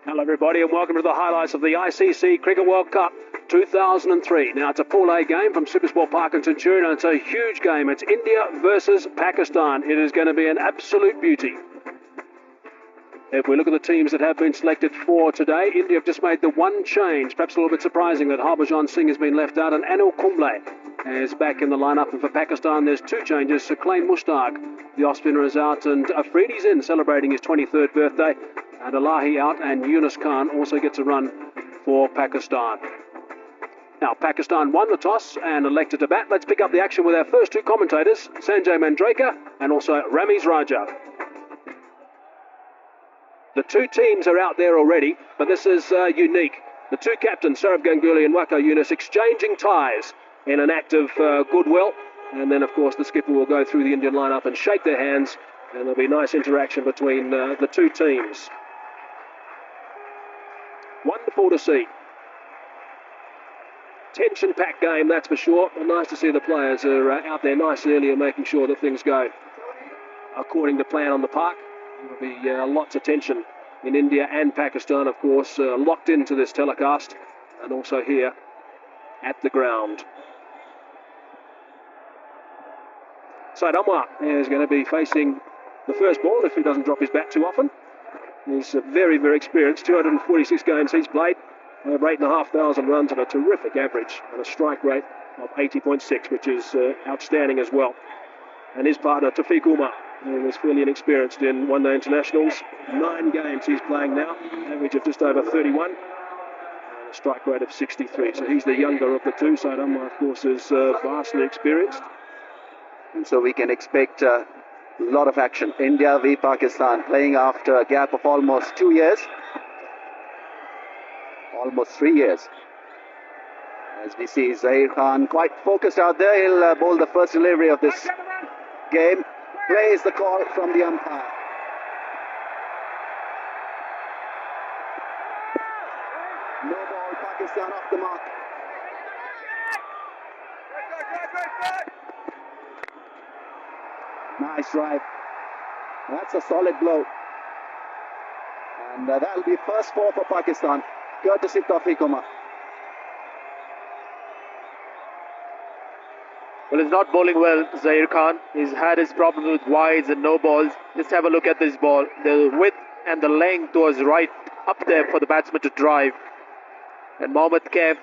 Hello everybody and welcome to the highlights of the ICC Cricket World Cup 2003. Now it's a Pool A game from Supersport Park and Centurion and it's a huge game. It's India versus Pakistan. It is going to be an absolute beauty. If we look at the teams that have been selected for today, India have just made the one change. Perhaps a little bit surprising that Harbhajan Singh has been left out and Anil Kumble is back in the lineup. And for Pakistan, there's two changes. Suklain Mushtaq, the off spinner, is out and Afridi's in celebrating his 23rd birthday. And Alahi out and Yunus Khan also gets a run for Pakistan. Now, Pakistan won the toss and elected to bat. Let's pick up the action with our first two commentators, Sanjay Mandraker and also Ramiz Raja. The two teams are out there already, but this is unique. The two captains, Sourav Ganguly and Waqar Younis, exchanging ties in an act of goodwill. And then, of course, the skipper will go through the Indian lineup and shake their hands, and there'll be nice interaction between the two teams. Wonderful to see. Tension-packed game, that's for sure. And nice to see the players are out there nice and early and making sure that things go according to plan on the park. There'll be lots of tension in India and Pakistan, of course, locked into this telecast and also here at the ground. Said Anwar is going to be facing the first ball if he doesn't drop his bat too often. He's very, very experienced. 246 games he's played, over 8,500 runs and a terrific average and a strike rate of 80.6, which is outstanding as well. And his partner, Taufeeq Umar, who is fairly inexperienced in one-day internationals. 9 games he's playing now, average of just over 31, and a strike rate of 63. So he's the younger of the two. Said Anwar, of course, is vastly experienced. And so we can expect a lot of action. India v Pakistan, playing after a gap of almost 2 years. Almost 3 years. As we see Zaheer Khan quite focused out there. He'll bowl the first delivery of this game. Plays the call from the umpire. No ball, Pakistan off the mark. Nice drive. That's a solid blow. And that'll be first 4 for Pakistan. Courtesy Taufeeq Umar. Well, he's not bowling well, Zaheer Khan. He's had his problems with wides and no balls. Just have a look at this ball. The width and the length was right up there for the batsman to drive. And Mohammad Kaif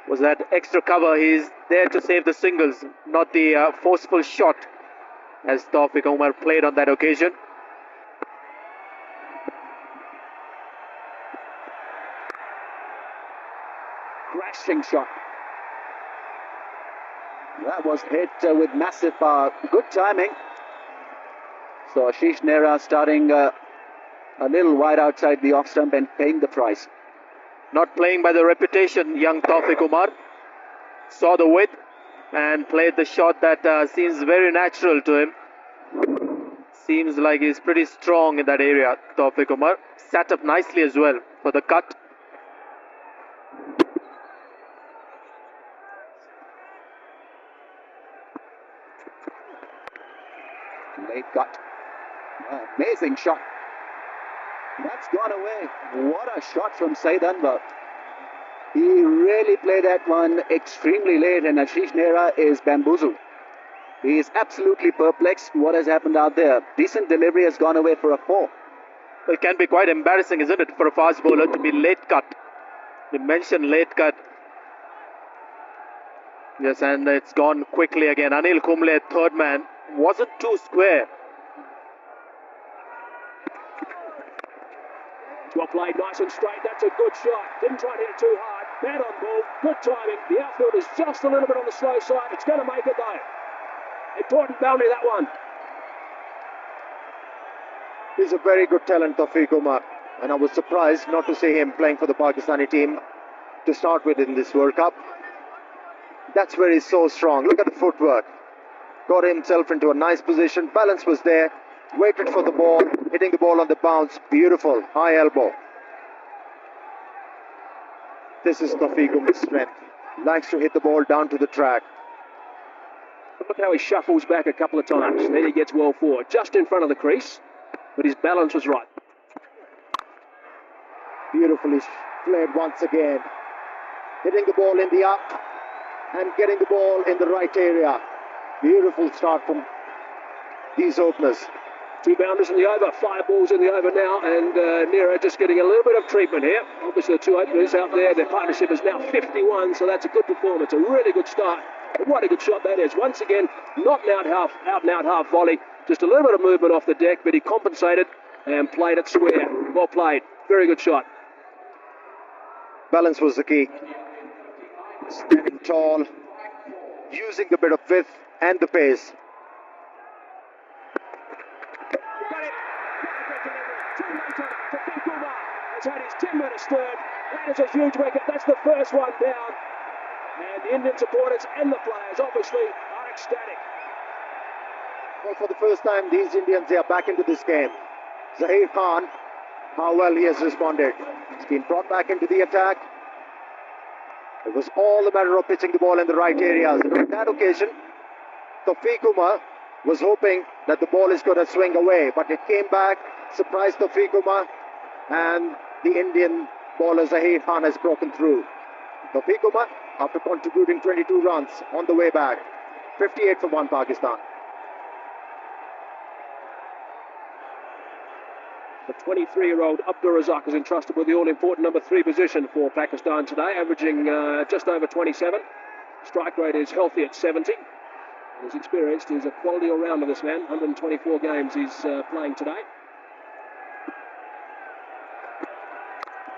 was that extra cover. He's there to save the singles, not the forceful shot, as Taufeeq Umar played on that occasion. Crashing shot. That was hit with massive power. Good timing. So Ashish Nehra starting a little wide outside the off stump and paying the price. Not playing by the reputation, young Taufeeq Umar. Saw the width and played the shot that seems very natural to him. Seems like he's pretty strong in that area, Taufeeq Umar. Sat up nicely as well for the cut. Late cut. Amazing shot. That's gone away. What a shot from Saeed Anwar. He really played that one extremely late, and Ashish Nehra is bamboozled. He is absolutely perplexed what has happened out there. Decent delivery has gone away for a 4. It can be quite embarrassing, isn't it, for a fast bowler to be late cut. You mentioned late cut. Yes, and it's gone quickly again. Anil Kumble, third man, wasn't too square. Well played, nice and straight. That's a good shot. Didn't try to hit it too hard. Bat on ball. Good timing. The outfield is just a little bit on the slow side. It's going to make it though. Important boundary, that one. He's a very good talent, Taufeeq Umar, and I was surprised not to see him playing for the Pakistani team to start with in this World Cup. That's where he's so strong. Look at the footwork. Got himself into a nice position. Balance was there. Waited for the ball. Hitting the ball on the bounce. Beautiful. High elbow. This is Tawfiq Umar's strength. Likes to hit the ball down to the track. Look how he shuffles back a couple of times. Then he gets well forward, just in front of the crease, but his balance was right. Beautifully played once again. Hitting the ball in the up and getting the ball in the right area. Beautiful start from these openers. 2 boundaries in the over, 5 balls in the over now, and Nera just getting a little bit of treatment here. Obviously the 2 openers out there, their partnership is now 51, so that's a good performance, a really good start. And what a good shot that is. Once again, not an out and out half volley, just a little bit of movement off the deck, but he compensated and played it square. Well played, very good shot. Balance was the key. Standing tall, using a bit of width and the pace. Has had his 10-metre stern. That is a huge wicket. That's the first one down. And the Indian supporters and the players obviously are ecstatic. Well, for the first time, these Indians are back into this game. Zaheer Khan, how well he has responded. He's been brought back into the attack. It was all a matter of pitching the ball in the right areas. And on that occasion, Tawfiq Umar was hoping that the ball is going to swing away, but it came back, surprised Tawfiq Umar, and the Indian bowler Zaheer Khan has broken through. Tawfiq Umar, after contributing 22 runs on the way back, 58 for 1 Pakistan. The 23-year-old Abdul Razak is entrusted with the all-important number 3 position for Pakistan today, averaging just over 27. Strike rate is healthy at 70. He's experienced. He's a quality all-rounder, this man. 124 games he's playing today.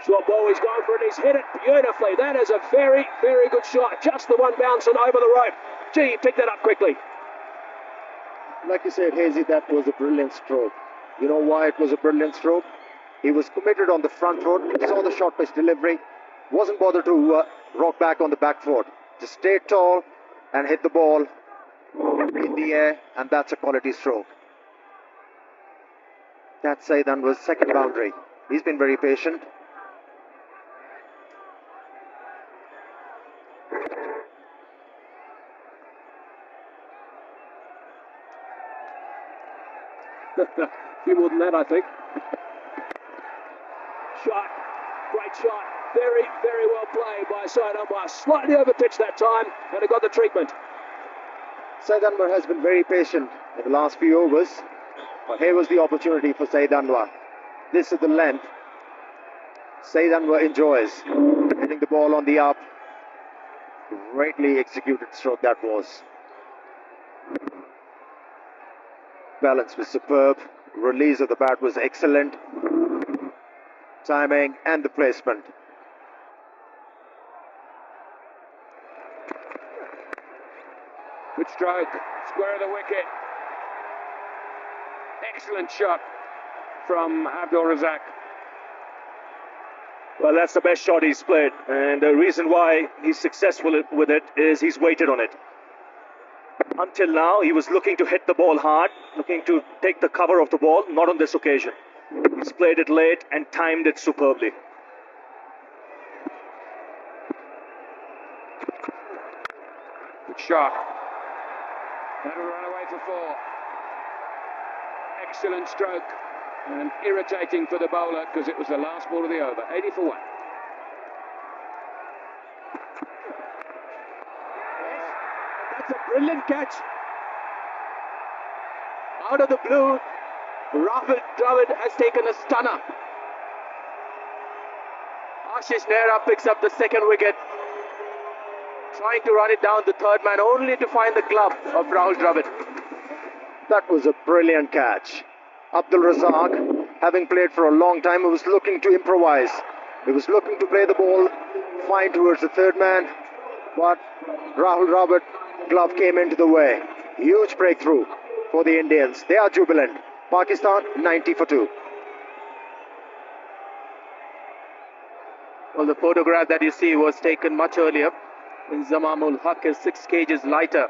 Short ball, he's gone for it, he's hit it beautifully. That is a very, very good shot. Just the one bouncing over the rope. Gee, he picked that up quickly. Like you said, Hazy, that was a brilliant stroke. You know why it was a brilliant stroke? He was committed on the front foot, saw the short pitch delivery, wasn't bothered to rock back on the back foot. Just stayed tall and hit the ball in the air, and that's a quality stroke. That Saeed Anwar's second boundary. He's been very patient. A few more than that, I think. Shot, great shot. Very, very well played by Saeed Anwar. Slightly overpitched that time, and it got the treatment. Saeed Anwar has been very patient in the last few overs, but here was the opportunity for Saeed Anwar. This is the length Saeed Anwar enjoys. Hitting the ball on the up. Greatly executed stroke that was. Balance was superb. Release of the bat was excellent. Timing and the placement. Good stroke, square of the wicket. Excellent shot from Abdul Razak. Well, that's the best shot he's played, and the reason why he's successful with it is he's waited on it. Until now, he was looking to hit the ball hard, looking to take the cover of the ball, not on this occasion. He's played it late and timed it superbly. Good shot. That'll run away for 4. Excellent stroke. And irritating for the bowler because it was the last ball of the over. 80 for 1. That's a brilliant catch. Out of the blue, Rahul Dravid has taken a stunner. Ashish Nehra picks up the second wicket, trying to run it down the third man, only to find the glove of Rahul Dravid. That was a brilliant catch. Abdul Razak, having played for a long time, was looking to improvise. He was looking to play the ball fine towards the third man, but Rahul Dravid glove came into the way. Huge breakthrough for the Indians. They are jubilant. Pakistan 90 for 2. Well, the photograph that you see was taken much earlier. Inzamam ul Haq is 6 kgs lighter.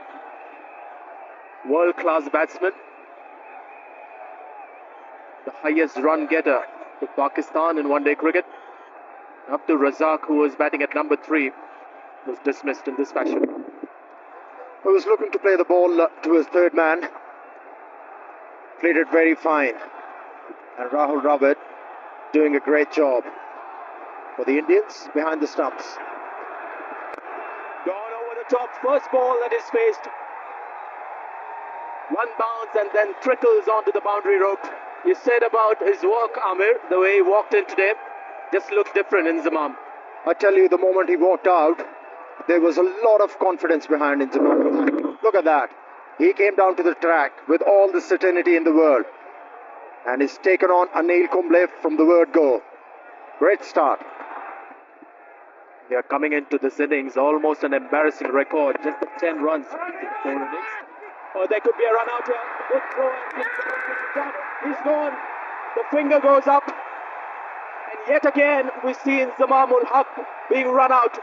World-class batsman. The highest run getter for Pakistan in one-day cricket. Abdul Razak, who was batting at number 3, was dismissed in this fashion. He was looking to play the ball to his third man. Played it very fine. And Rahul Dravid doing a great job. For the Indians, behind the stumps. Gone over the top, first ball that is faced. One bounce and then trickles onto the boundary rope. You said about his walk, Amir, the way he walked in today, just looked different in Inzamam. I tell you, the moment he walked out, there was a lot of confidence behind Inzamam. Look at that. He came down to the track with all the certainty in the world. And he's taken on Anil Kumble from the word go. Great start. They are coming into this innings, almost an embarrassing record, just the 10 runs in 4 innings. Oh, there could be a run out here. Good throw. He's gone. The finger goes up. And yet again, we see Inzamam ul Haq being run out.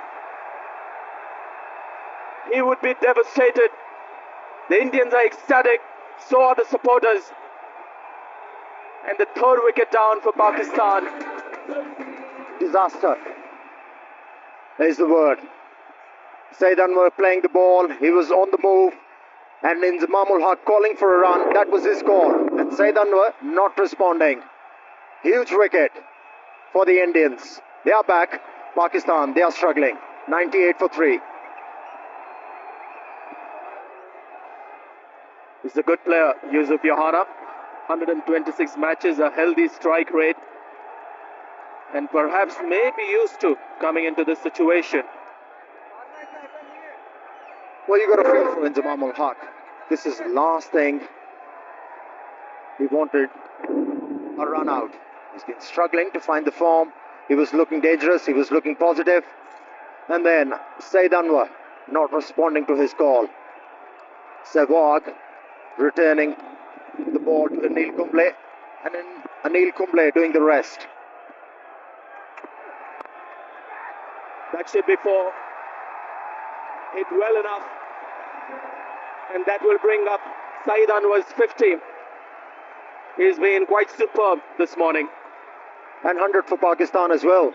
He would be devastated. The Indians are ecstatic. So are the supporters. And the 3rd wicket down for Pakistan. Disaster is the word. Saeed Anwar playing the ball. He was on the move. And Inzamam ul Haq calling for a run. That was his call. And Saeed Anwar not responding. Huge wicket for the Indians. They are back. Pakistan, they are struggling. 98 for 3. He's a good player, Yusuf Yohana. 126 matches, a healthy strike rate. And perhaps may be used to coming into this situation. Well, you got to feel for Inzamam ul Haq. This is the last thing he wanted, a run out. He's been struggling to find the form. He was looking dangerous. He was looking positive. And then Saeed Anwar not responding to his call. Sehwag returning the ball to Anil Kumble. And then Anil Kumble doing the rest. That should be 4. Hit well enough. And that will bring up Saeed Anwar's 50. He's been quite superb this morning. And 100 for Pakistan as well.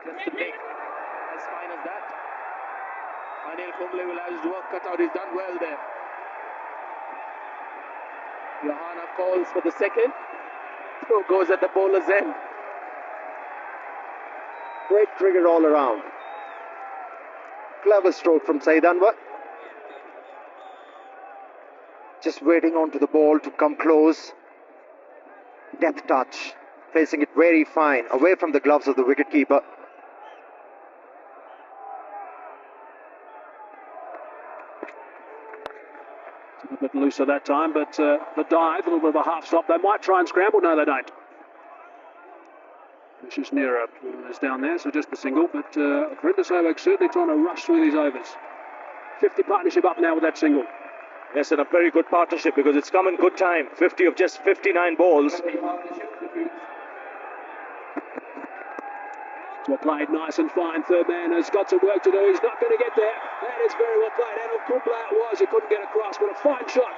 Just a kick as fine as that. Anil Kumble will have his work cut out. He's done well there. Yohana calls for the second. Throw goes at the bowler's end. Great cricket all around. Clever stroke from Saeed Anwar. Just waiting onto the ball to come close. Death touch. Placing it very fine, away from the gloves of the wicketkeeper. A bit looser that time, but the dive, a little bit of a half stop. They might try and scramble. No, they don't. Vicious Nera is down there, so just a single. But Virender Sehwag certainly trying to rush through these overs. 50 partnership up now with that single. Yes, and a very good partnership because it's come in good time. 50 of just 59 balls. Well played, nice and fine. Third man has got some work to do. He's not going to get there. That is very well played. Anil Kumble it was. He couldn't get across, but a fine shot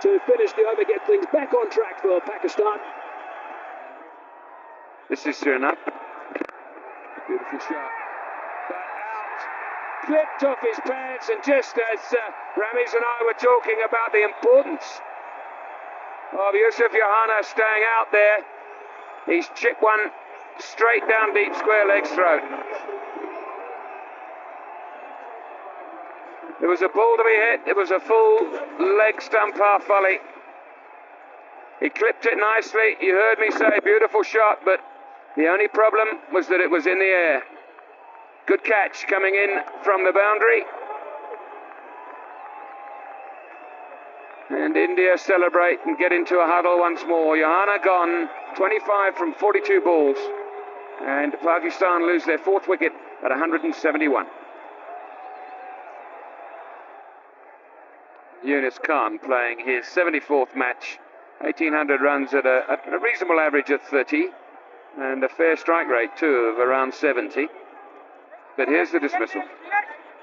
to finish the over, get things back on track for Pakistan. This is Suriname. Beautiful shot. But out. Clipped off his pants, and just as Ramiz and I were talking about the importance of Yusuf Yohana staying out there, he's chipped one straight down deep square leg's throat. It was a ball to be hit. It was a full leg stump half volley. He clipped it nicely. You heard me say beautiful shot, but the only problem was that it was in the air. Good catch coming in from the boundary. And India celebrate and get into a huddle once more. Yohana gone, 25 from 42 balls. And Pakistan lose their 4th wicket at 171. Yunus Khan playing his 74th match. 1,800 runs at a reasonable average of 30. and a fair strike rate too of around 70. But here's the dismissal.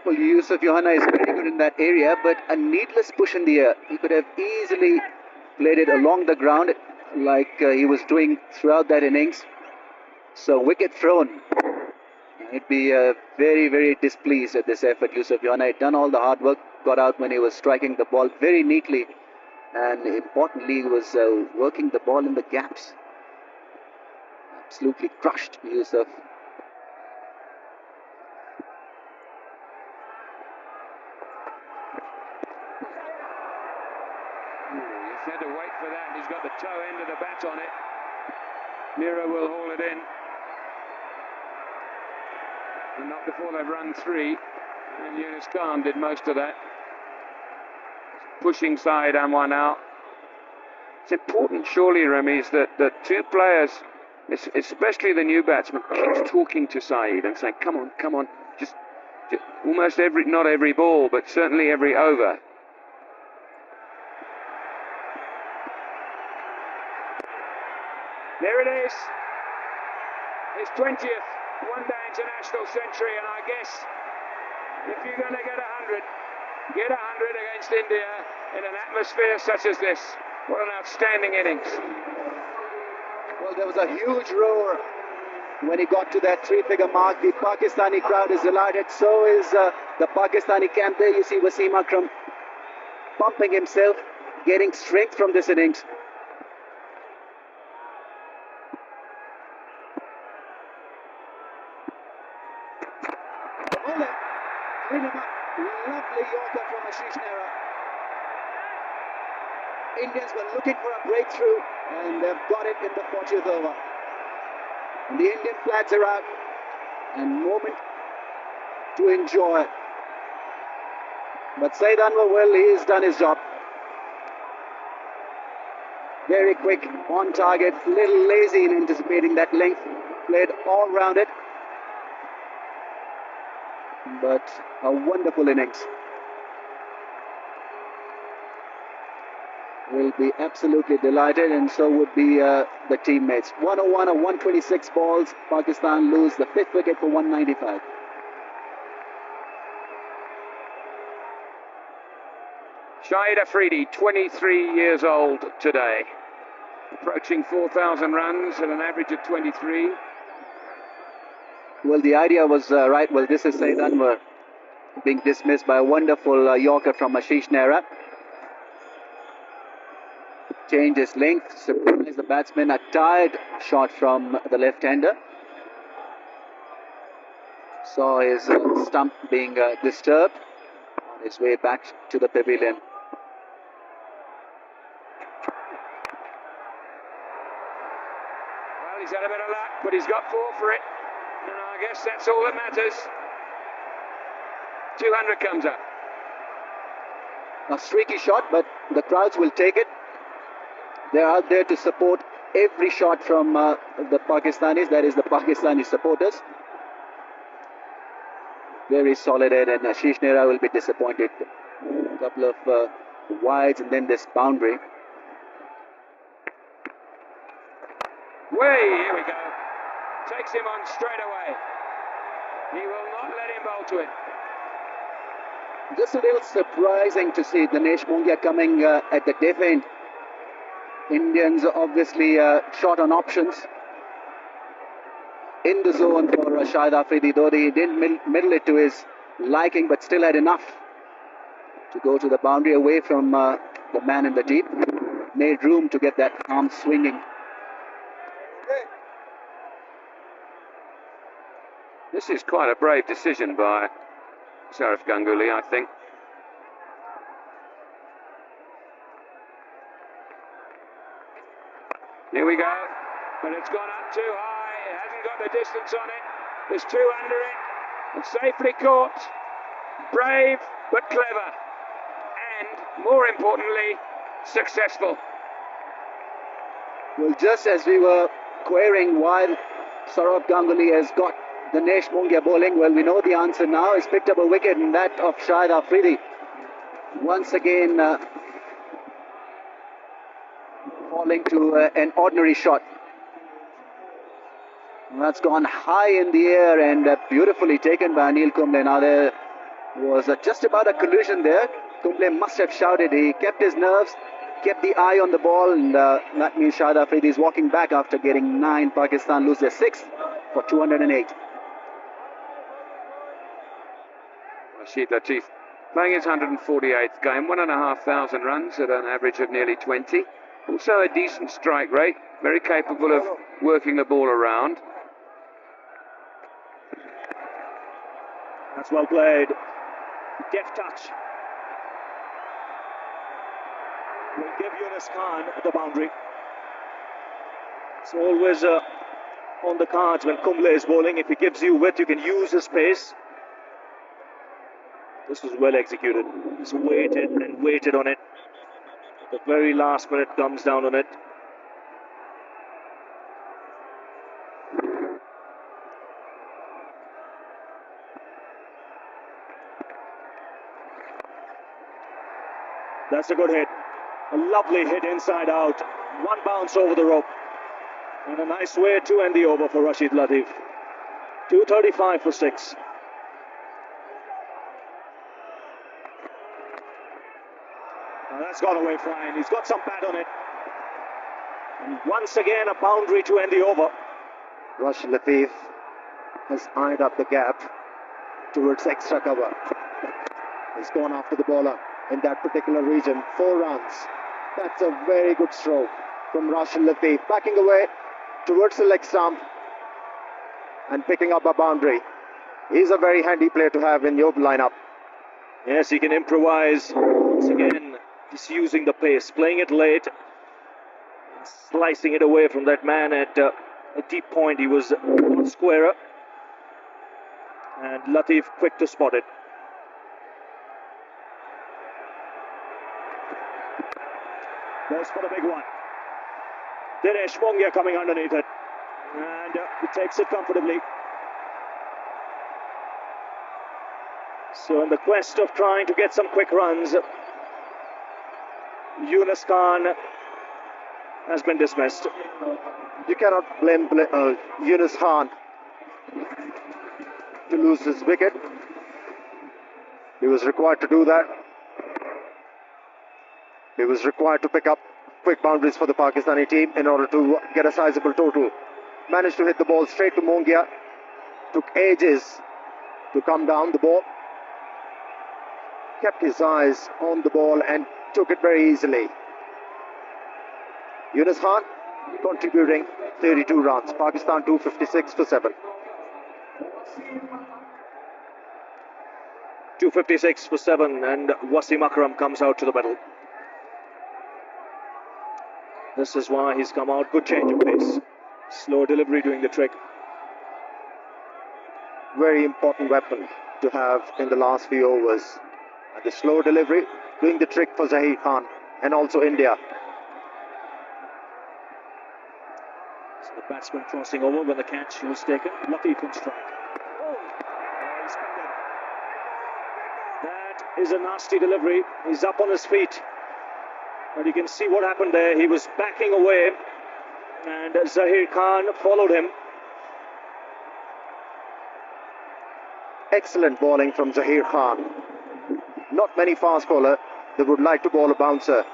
Well, Yusuf Johanna is very good in that area, but a needless push in the air. He could have easily played it along the ground like he was doing throughout that innings. So wicket thrown. He'd be very, very displeased at this effort. Yusuf Johanna had done all the hard work, got out when he was striking the ball very neatly, and importantly, he was working the ball in the gaps. Absolutely crushed Yusuf. He's had to wait for that. He's got the toe end of the bat on it. Mira will haul it in. And not before they've run 3. And Yunus Khan did most of that. Pushing Saeed Anwar now. It's important, surely, Ramiz, that two players, especially the new batsman, keeps talking to Saeed and saying, come on, just almost not every ball, but certainly every over. There it is. His 20th one-day international century, and I guess if you're going to get 100 against India in an atmosphere such as this. What an outstanding innings. Well, there was a huge roar when he got to that 3-figure mark. The Pakistani crowd is delighted. So is the Pakistani camp. There you see Wasim Akram pumping himself, getting strength from this innings. Lovely yorker from Ashish Nehra. Indians were looking for a breakthrough, and they've got it in the 40th over. And the Indian flags are out, and moment to enjoy. But Saeed Anwar, well, he's done his job. Very quick, on target, little lazy in anticipating that length, played all round it. But a wonderful innings. Will be absolutely delighted, and so would be the teammates. 101 of 126 balls. Pakistan lose the 5th wicket for 195. Shahid Afridi, 23 years old today, approaching 4,000 runs at an average of 23. Well, the idea was right. Well, this is Saeed Anwar being dismissed by a wonderful yorker from Ashish Nehra. Changed his length, surprised the batsman. A tired shot from the left-hander. Saw his stump being disturbed on his way back to the pavilion. Well, he's had a bit of luck, but he's got 4 for it. And I guess that's all that matters. 200 comes up. A streaky shot, but the crowds will take it. They're out there to support every shot from the Pakistanis, that is the Pakistani supporters. Very solid head, and Ashish Nehra will be disappointed. A couple of wides and then this boundary. Way, here we go. Takes him on straight away. He will not let him bowl to it. Just a little surprising to see Dinesh Mongia coming at the death end. Indians obviously short on options in the zone for Shahid Afridi, though he didn't middle it to his liking, but still had enough to go to the boundary away from the man in the deep. Made room to get that arm swinging. This is quite a brave decision by Sourav Ganguly, I think. Here we go, but it's gone up too high. It hasn't got the distance on it. There's 2 under it, and safely caught. Brave, but clever, and more importantly, successful. Well, just as we were querying why Sourav Ganguly has got Dinesh Mongia bowling, well, we know the answer now. He's picked up a wicket, and that of Shahid Afridi. Once again, falling to an ordinary shot. That's gone high in the air and beautifully taken by Anil Kumble. Now there was just about a collision there. Kumble must have shouted. He kept his nerves, kept the eye on the ball, and that means Shahid Afridi is walking back after getting 9. Pakistan lose their 6th for 208. Rashid Latif playing his 148th game, 1,500 runs at an average of nearly 20. Also a decent strike rate, very capable of working the ball around. That's well played. Deft touch. Will give Yunus Khan the boundary. It's always on the cards when Kumble is bowling. If he gives you width, you can use his pace. This was well executed. He's waited and waited on it. The very last minute comes down on it. That's a good hit. A lovely hit inside out. One bounce over the rope. And a nice way to end the over for Rashid Latif. 235 for 6. Now that's gone away fine. He's got some pad on it. And once again, a boundary to end the over. Rashid Latif has eyed up the gap towards extra cover. He's gone after the bowler in that particular region. 4 runs. That's a very good stroke from Rashid Latif. Backing away towards the leg stump and picking up a boundary. He's a very handy player to have in your lineup. Yes, he can improvise. Once again, just using the pace, playing it late, slicing it away from that man at a deep point. He was one squarer, and Latif quick to spot it. Goes for the big one. Dinesh Mongia coming underneath it, and he takes it comfortably. So in the quest of trying to get some quick runs, Yunus Khan has been dismissed. You cannot blame Yunus Khan to lose his wicket. He was required to do that. He was required to pick up quick boundaries for the Pakistani team in order to get a sizable total. Managed to hit the ball straight to Mongia. Took ages to come down the ball. Kept his eyes on the ball and took it very easily. Yunus Khan contributing 32 runs. Pakistan 256 for 7. 256 for 7, and Wasim Akram comes out to the battle. This is why he's come out. Good change of pace. Slow delivery doing the trick. Very important weapon to have in the last few overs. And the slow delivery doing the trick for Zaheer Khan and also India. So the batsman crossing over when the catch was taken. Latif on strike. That is a nasty delivery. He's up on his feet. But you can see what happened there. He was backing away, and Zaheer Khan followed him. Excellent bowling from Zaheer Khan. Not many fast bowlers that would like to bowl a bouncer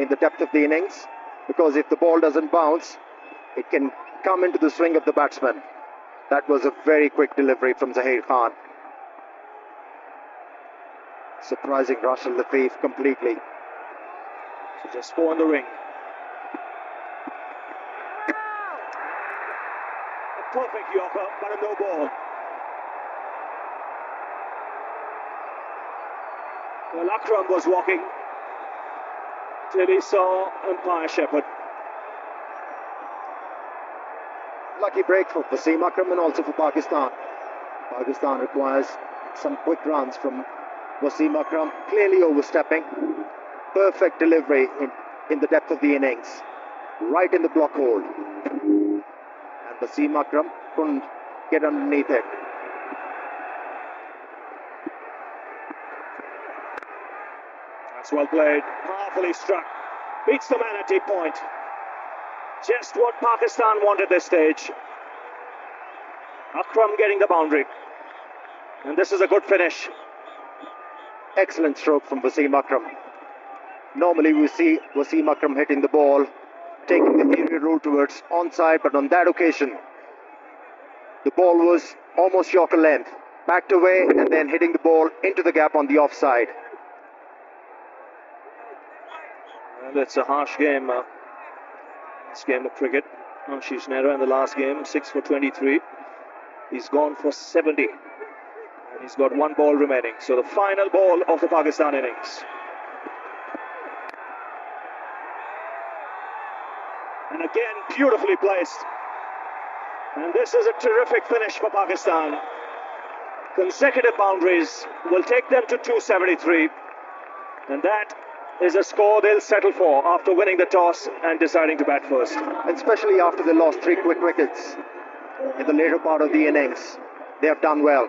in the depth of the innings, because if the ball doesn't bounce, it can come into the swing of the batsman. That was a very quick delivery from Zaheer Khan. Surprising Rashid Latif completely. So just 4 in the ring. A perfect yorker, but a no ball. Well, Akram was walking till he saw umpire Shepherd. Lucky break for Wasim Akram and also for Pakistan. Pakistan requires some quick runs from Wasim Akram, clearly overstepping. Perfect delivery in the depth of the innings, right in the block hole. And Wasim Akram couldn't get underneath it. That's well played, powerfully struck. Beats the man at deep point. Just what Pakistan wanted this stage. Akram getting the boundary. And this is a good finish. Excellent stroke from Wasim Akram. Normally we see Wasim Akram hitting the ball, taking the aerial route towards onside, but on that occasion, the ball was almost Yorker length, backed away and then hitting the ball into the gap on the offside. And it's a harsh game. This game of cricket. Ashish Nehra in the last game, 6 for 23. He's gone for 70. And he's got one ball remaining. So the final ball of the Pakistan innings. And again, beautifully placed. And this is a terrific finish for Pakistan. Consecutive boundaries will take them to 273. And that is a score they'll settle for after winning the toss and deciding to bat first. Especially after they lost 3 quick wickets in the later part of the innings. They have done well.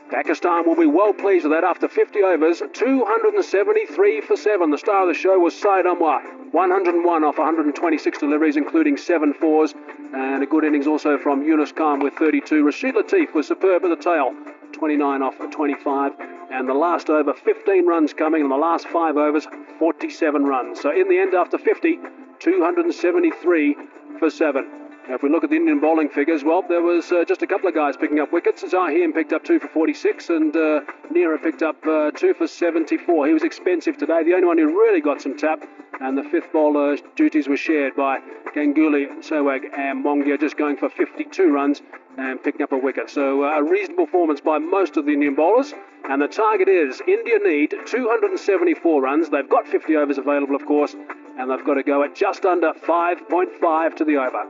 Pakistan will be well pleased with that after 50 overs, 273 for 7. The star of the show was Syed Anwar, 101 off 126 deliveries, including 7 fours, and a good innings also from Yunus Khan with 32. Rashid Latif was superb at the tail, 29 off 25, and the last over, 15 runs coming, and the last 5 overs, 47 runs. So in the end, after 50, 273 for 7. Now, if we look at the Indian bowling figures, well, there was just a couple of guys picking up wickets. Zaheem picked up 2 for 46 and Nehra picked up 2 for 74. He was expensive today, the only one who really got some tap, and the fifth bowler duties were shared by Ganguly, Sehwag and Mongia, just going for 52 runs and picking up a wicket. So a reasonable performance by most of the Indian bowlers, and the target is India need 274 runs. They've got 50 overs available, of course, and they've got to go at just under 5.5 to the over.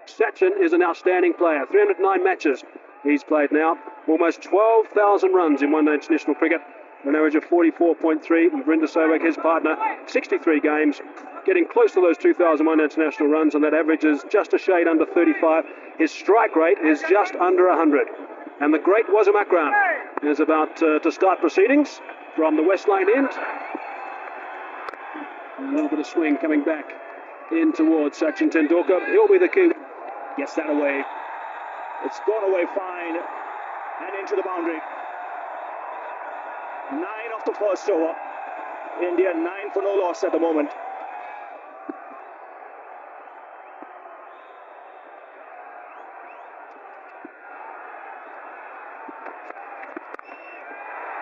Sachin is an outstanding player. 309 matches he's played now. Almost 12,000 runs in one-day international cricket. An average of 44.3. Vrinder Sehwag, his partner, 63 games. Getting close to those 2,000 one-day international runs, and that average is just a shade under 35. His strike rate is just under 100. And the great Wasim Akram is about to start proceedings from the West Lane end. A little bit of swing coming back in towards Sachin Tendulkar. He'll be the key. Gets that away. It's gone away fine and into the boundary. 9 off the first over. India 9 for no loss at the moment.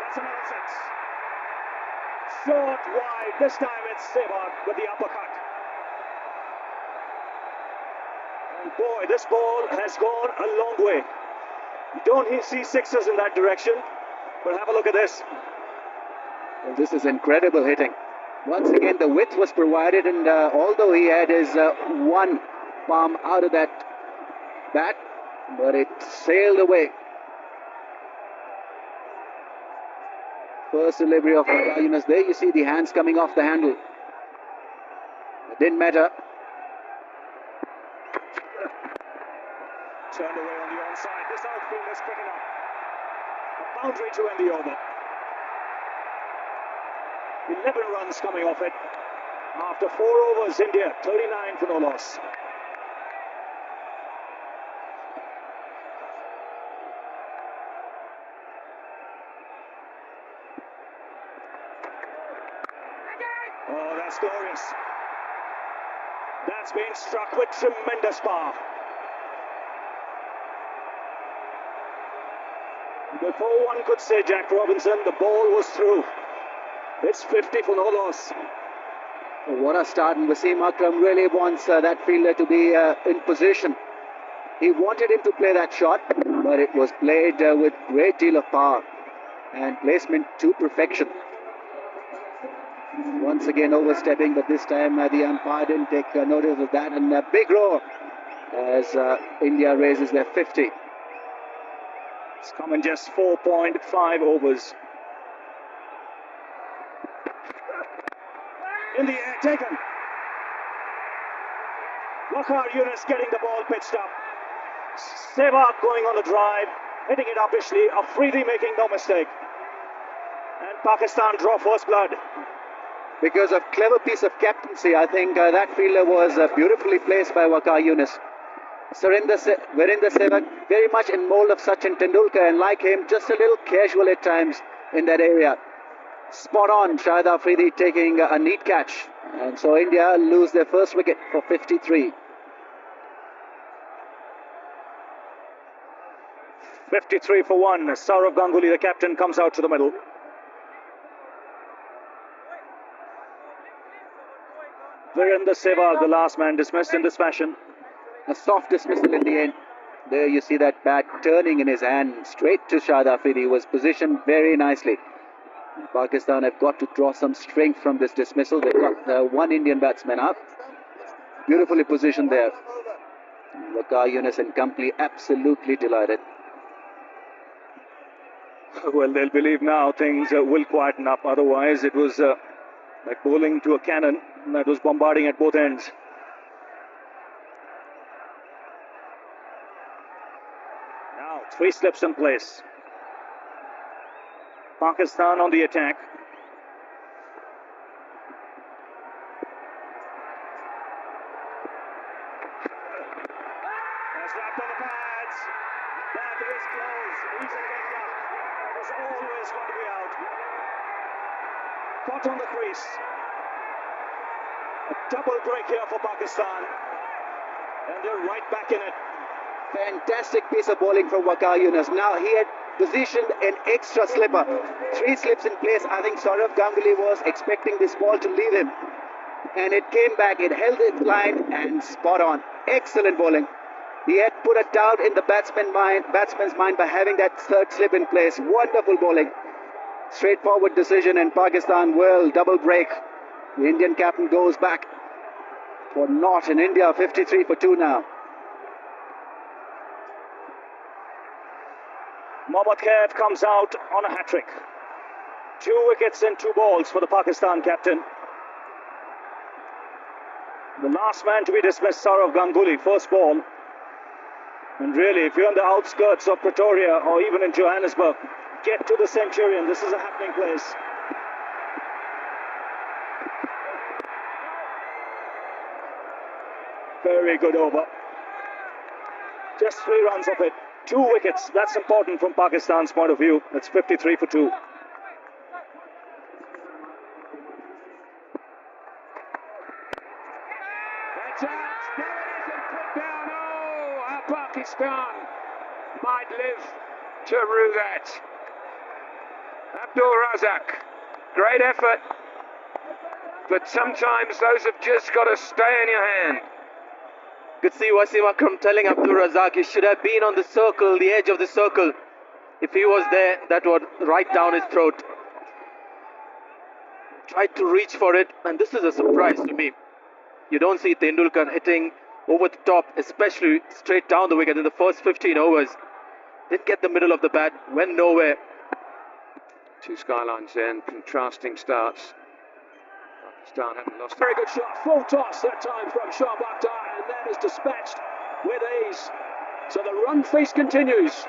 That's another 6. Short, wide. This time it's Sehwag with the uppercut. And boy, this ball has gone a long way. You don't see sixes in that direction, but have a look at this. Well, this is incredible hitting. Once again, the width was provided, and although he had his one palm out of that bat, but it sailed away. First delivery of Yunus. There you see the hands coming off the handle. It didn't matter. Turned away on the onside. This outfield is quick enough. A boundary to end the over. 11 runs coming off it. After 4 overs, India 39 for no loss. Oh, that's glorious. That's been struck with tremendous power. Before one could say Jack Robinson, the ball was through. It's 50 for no loss. What a start, and Wasim Akram really wants that fielder to be in position. He wanted him to play that shot, but it was played with great deal of power and placement to perfection. Once again overstepping, but this time the umpire didn't take notice of that, and a big roar as India raises their 50. It's come in just 4.5 overs. In the air, taken. Waqar Yunus getting the ball pitched up. Sehwag going on the drive, hitting it uppishly, Afridi making no mistake. And Pakistan draw first blood. Because of clever piece of captaincy, I think that fielder was beautifully placed by Waqar Younis. Virender Sehwag, very much in mold of Sachin Tendulkar, and like him, just a little casual at times in that area. Spot on, Shahid Afridi taking a neat catch. And so India lose their first wicket for 53. 53 for 1. Sourav Ganguly, the captain, comes out to the middle. Virender Sehwag, the last man, dismissed in this fashion. A soft dismissal in the end. There you see that bat turning in his hand straight to Shahid Afridi. He was positioned very nicely. Pakistan have got to draw some strength from this dismissal. They've got one Indian batsman up. Beautifully positioned there. Waqar Younis and company absolutely delighted. Well, they'll believe now things will quieten up. Otherwise, it was like bowling to a cannon that was bombarding at both ends. Now, 3 slips in place. Pakistan on the attack. That's wrapped on the pads. That is close. Easy pick up. It was always going to be out. Caught on the crease. A double break here for Pakistan. And they're right back in it. Fantastic piece of bowling from Waqar Younis. Now he had positioned an extra slipper. 3 slips in place. I think Sourav Ganguly was expecting this ball to leave him. And it came back. It held its line and spot on. Excellent bowling. He had put a doubt in the batsman's mind by having that 3rd slip in place. Wonderful bowling. Straightforward decision, and Pakistan will double break. The Indian captain goes back for naught in India. 53 for 2 now. Mohammad Khaif comes out on a hat-trick. 2 wickets and 2 balls for the Pakistan captain. The last man to be dismissed, Sourav Ganguly, first ball. And really, if you're on the outskirts of Pretoria or even in Johannesburg, get to the Centurion. This is a happening place. Very good over. Just 3 runs of it. 2 wickets. That's important from Pakistan's point of view. That's 53 for 2. That's out. There it is, and put down. Oh, how Pakistan might live to rue that. Abdul Razak, great effort, but sometimes those have just got to stay in your hand. Could see Wasim Akram telling Abdul Razak he should have been on the circle, the edge of the circle. If he was there, that would right down his throat. Tried to reach for it, and this is a surprise to me. You don't see Tendulkar hitting over the top, especially straight down the wicket in the first 15 overs. Didn't get the middle of the bat, went nowhere. 2 skylines there and contrasting starts. Pakistan haven't lost. Very good shot, full toss that time from Shah Bakhtar, and that is dispatched with ease. So the run feast continues.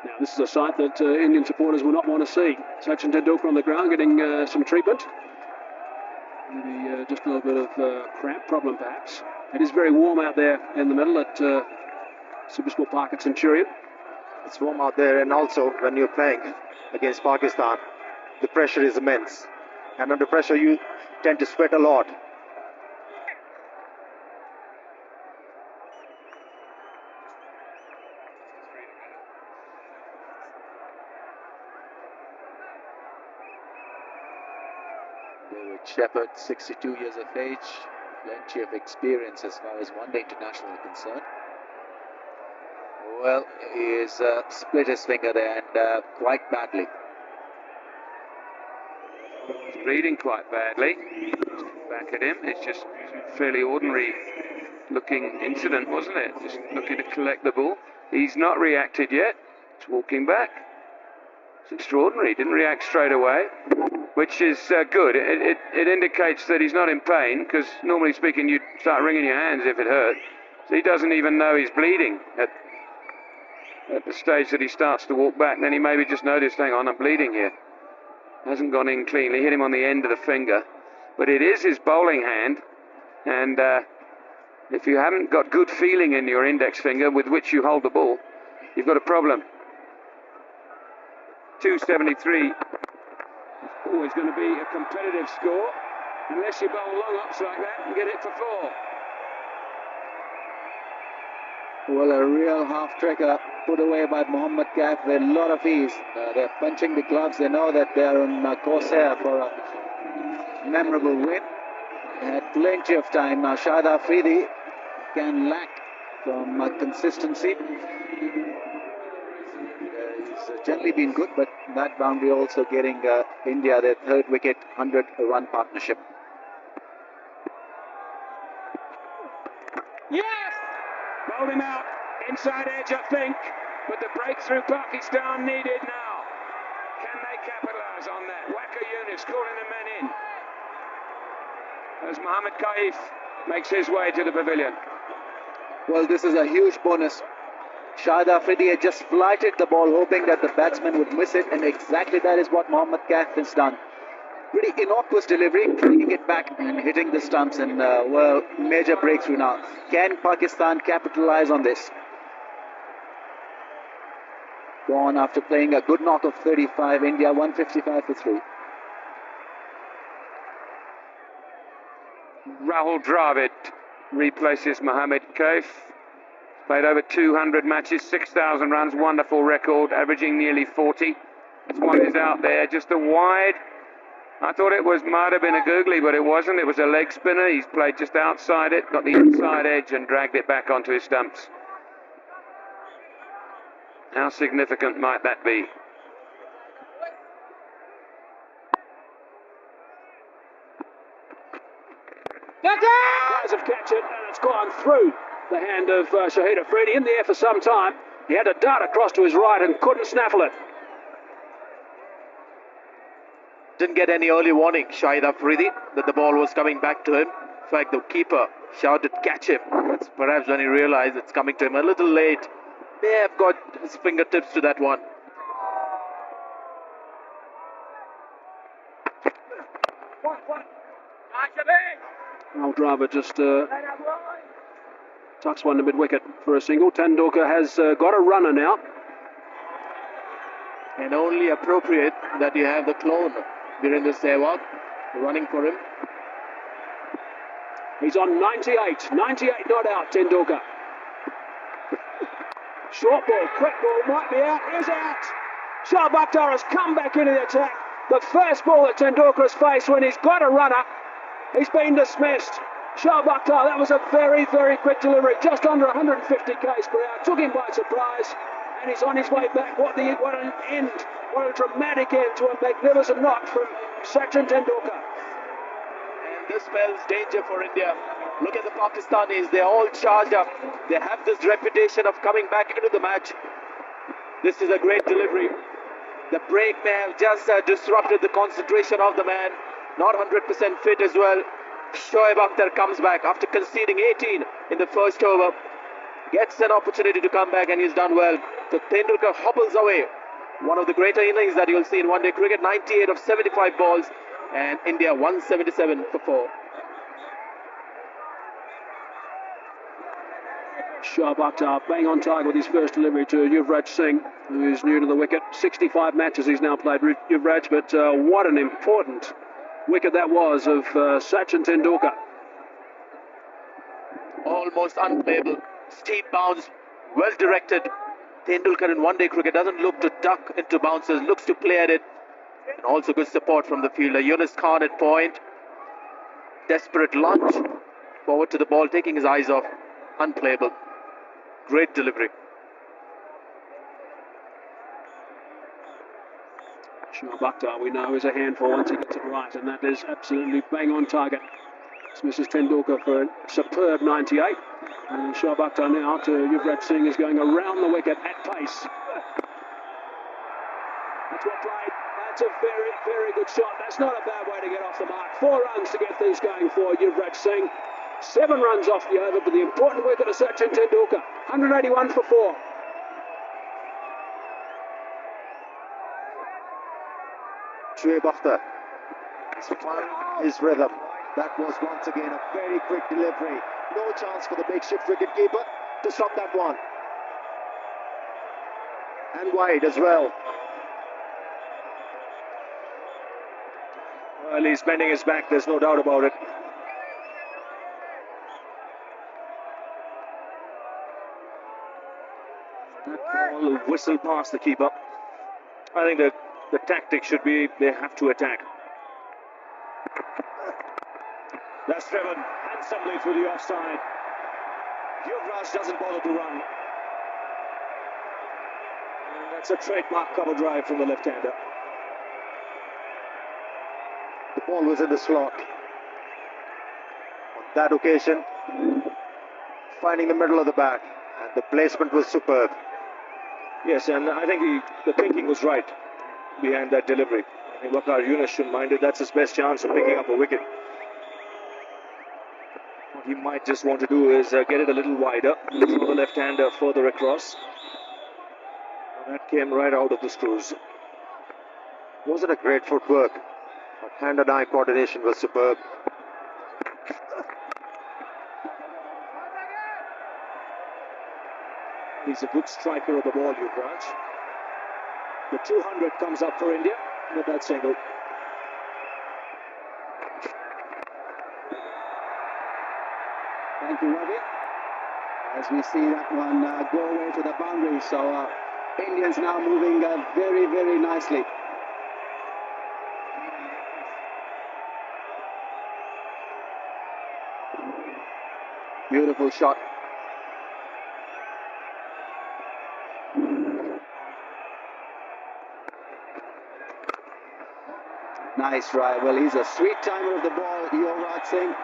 Now this is a sight that Indian supporters will not want to see. Sachin Tendulkar on the ground getting some treatment. Maybe just a little bit of cramp problem perhaps. It is very warm out there in the middle at Supersport Park at Centurion. It's warm out there, and also when you're playing against Pakistan, the pressure is immense. And under pressure, you tend to sweat a lot. David Shepherd, 62 years of age, plenty of experience as far as one-day international is concerned. Well, he's split his finger there, and quite badly. He's bleeding quite badly. Back at him. It's just a fairly ordinary looking incident, wasn't it? Just looking to collect the ball. He's not reacted yet. He's walking back. It's extraordinary. He didn't react straight away, which is good. It indicates that he's not in pain, because normally speaking you'd start wringing your hands if it hurt. So he doesn't even know he's bleeding at the stage that he starts to walk back. Then he maybe just noticed, hang on, I'm bleeding here. Hasn't gone in cleanly, hit him on the end of the finger. But it is his bowling hand, and if you haven't got good feeling in your index finger with which you hold the ball, you've got a problem. 273. Always going to be a competitive score, unless you bowl long ups like that and get it for 4. Well, a real half-trekker put away by Mohammad Kaif with a lot of ease. They're punching the gloves. They know that they're on course here for a memorable win. They had plenty of time. Now Shahid Afridi can lack from consistency. He's generally been good, but that boundary also getting India their third wicket, 100-run partnership. Yes! Bowled him out, inside edge I think, but the breakthrough Pakistan needed now. Can they capitalise on that? Waqar Younis calling the men in as Mohammad Kaif makes his way to the pavilion. Well, this is a huge bonus. Shahid Afridi had just flighted the ball, hoping that the batsman would miss it, and exactly that is what Mohammad Kaif has done. Pretty innocuous delivery, bringing it back and hitting the stumps, and well, major breakthrough now. Can Pakistan capitalise on this? Gone after playing a good knock of 35, India 155 for 3. Rahul Dravid replaces Mohammad Kaif. Played over 200 matches, 6,000 runs, wonderful record, averaging nearly 40. This one is out there, just a wide. I thought it might have been a googly, but it wasn't. It was a leg spinner. He's played just outside it, got the inside edge and dragged it back onto his stumps. How significant might that be? Guys have catch it, and it's gone through the hand of Shahid Afridi. In the air for some time. He had to dart across to his right and couldn't snaffle it. Didn't get any early warning, Shahid Afridi, that the ball was coming back to him. In fact, the keeper shouted, "Catch him." That's perhaps when he realized it's coming to him a little late. May have got his fingertips to that one. Rahul Dravid just tucks one to mid-wicket for a single. Tendulkar has got a runner now. And only appropriate that you have the clone, Virender Sehwag, running for him. He's on 98. 98 not out, Tendulkar. Short ball, quick ball, might be out, is out. Shoaib Akhtar has come back into the attack. The first ball that Tendulkar has faced when he's got a runner, he's been dismissed. Shoaib Akhtar, that was a very, very quick delivery, just under 150 k's per hour, took him by surprise, and he's on his way back. What an end, what a dramatic end to a magnificent knock from Sachin Tendulkar. And this spells danger for India. Look at the Pakistanis, they're all charged up. They have this reputation of coming back into the match. This is a great delivery. The break may have just disrupted the concentration of the man. Not 100% fit as well. Shoaib Akhtar comes back after conceding 18 in the first over. Gets an opportunity to come back and he's done well. So Tendulkar hobbles away. One of the greater innings that you'll see in one-day cricket. 98 of 75 balls and India 177 for 4. Shoaib Akhtar bang on target with his first delivery to Yuvraj Singh, who is new to the wicket. 65 matches he's now played, Yuvraj, but what an important wicket that was of Sachin Tendulkar. Almost unplayable. Steep bounce, well directed. Tendulkar in one-day cricket doesn't look to duck into bounces, looks to play at it. And also good support from the fielder. Younis Khan at point. Desperate lunge. Forward to the ball, taking his eyes off. Unplayable. Great delivery. Shoaib Akhtar, we know, is a handful once he gets it right, and that is absolutely bang on target. Dismisses Tendulkar for a superb 98. And Shoaib Akhtar now to Yuvraj Singh is going around the wicket at pace. That's what played. That's a very, very good shot. That's not a bad way to get off the mark. 4 runs to get things going for Yuvraj Singh. 7 runs off the over, but the important wicket of Sachin Tendulkar. 181 for 4. Shoaib Akhtar has found his rhythm. That was once again a very quick delivery. No chance for the makeshift wicketkeeper to stop that one. And wide as well. Well, he's bending his back, there's no doubt about it. That ball whistled past the keeper. I think the tactic should be they have to attack. That's driven handsomely through the offside. Yuvraj doesn't bother to run. And that's a trademark cover drive from the left-hander. The ball was in the slot. On that occasion, finding the middle of the bat, and the placement was superb. Yes, and I think the thinking was right behind that delivery. I think Waqar Younis should mind it. That's his best chance of picking up a wicket. What he might just want to do is get it a little wider, throw the left-hander further across. And that came right out of the screws. Wasn't a great footwork, but hand and eye coordination was superb. He's a good striker of the ball, Yuvraj. The 200 comes up for India with that single. Thank you, Ravi. As we see that one go away to the boundary, so Indians now moving very, very nicely. Beautiful shot. Nice drive. Well, he's a sweet timer of the ball, Yuvraj Singh.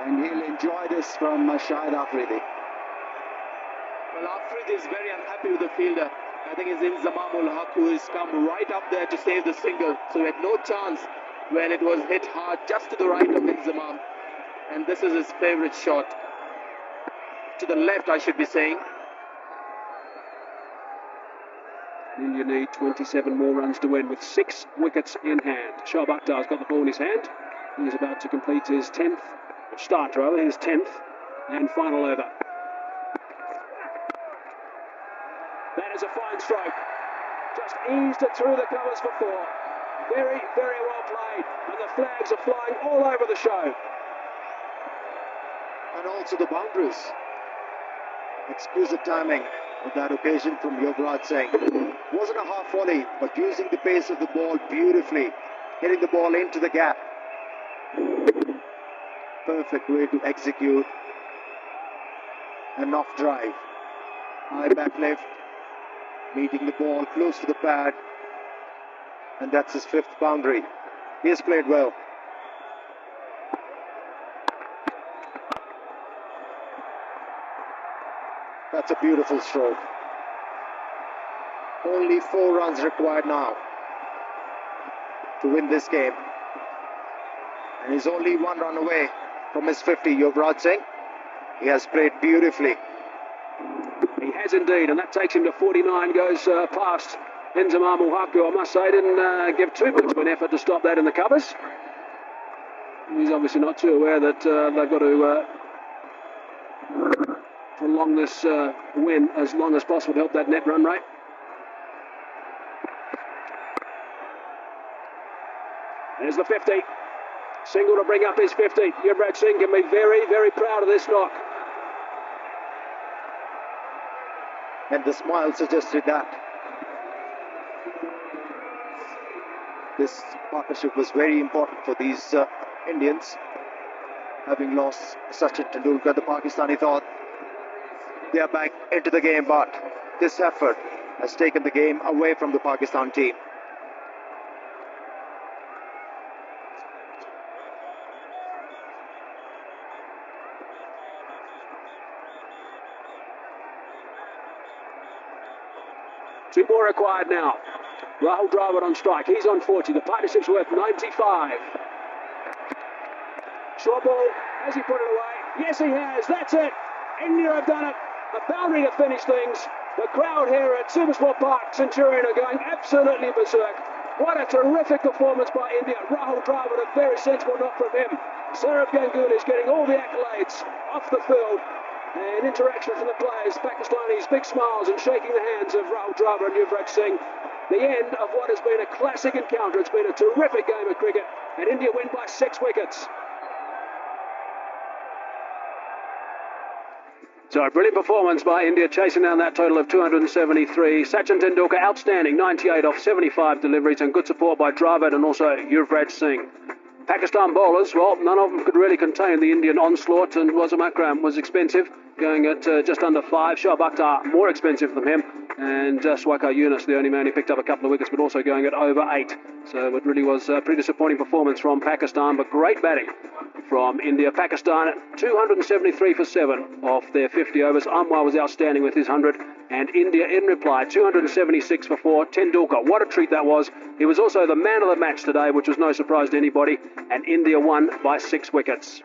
And he'll enjoy this from Shahid Afridi. Well, Afridi is very unhappy with the fielder. I think it's Inzamam ul Haq who has come right up there to save the single. So he had no chance when it was hit hard just to the right of Inzamam. And this is his favourite shot. To the left, I should be saying. India need 27 more runs to win with 6 wickets in hand. Shoaib Akhtar's got the ball in his hand. He's about to complete his 10th, his 10th and final over. That is a fine stroke. Just eased it through the covers for 4. Very, very well played. And the flags are flying all over the show. And also the boundaries. Exquisite timing on that occasion from Yuvraj Singh. Wasn't a half volley, but using the pace of the ball beautifully, hitting the ball into the gap. Perfect way to execute an off drive. High back left, meeting the ball close to the pad, and that's his 5th boundary. He has played well. That's a beautiful stroke. Only 4 runs required now to win this game. And he's only 1 run away from his 50, Yuvraj Singh. He has played beautifully. He has indeed, and that takes him to 49, goes past Inzamam ul Haq, who I must say didn't give too much of an effort to stop that in the covers. He's obviously not too aware that they've got to prolong this win as long as possible to help that net run rate. There's the 50. Single to bring up his 50. Yuvraj Singh can be very, very proud of this knock. And the smile suggested that. This partnership was very important for these Indians. Having lost Sachin Tendulkar, the Pakistani thought they are back into the game, but this effort has taken the game away from the Pakistan team. Two more required now. Rahul Dravid on strike. He's on 40. The partnership's worth 95. Short ball. Has he put it away? Yes, he has. That's it. India have done it. A boundary to finish things. The crowd here at Supersport Park, Centurion, are going absolutely berserk. What a terrific performance by India. Rahul Dravid, a very sensible knock from him. Saurabh Ganguly is getting all the accolades off the field. And interaction from the players. Pakistanis, big smiles and shaking the hands of Rahul Dravid and Yuvraj Singh. The end of what has been a classic encounter. It's been a terrific game of cricket. And India win by 6 wickets. So a brilliant performance by India, chasing down that total of 273. Sachin Tendulkar outstanding, 98 off 75 deliveries, and good support by Dravid and also Yuvraj Singh. Pakistan bowlers, well, none of them could really contain the Indian onslaught, and Wasim Akram was expensive, going at just under 5. Shoaib Akhtar more expensive than him, and Swakar Yunus, the only man who picked up a couple of wickets, but also going at over 8. So it really was a pretty disappointing performance from Pakistan, but great batting from India. Pakistan 273 for 7 off their 50 overs. Anwar was outstanding with his 100, and India in reply 276 for 4. Tendulkar, what a treat that was. He was also the man of the match today, which was no surprise to anybody, and India won by 6 wickets.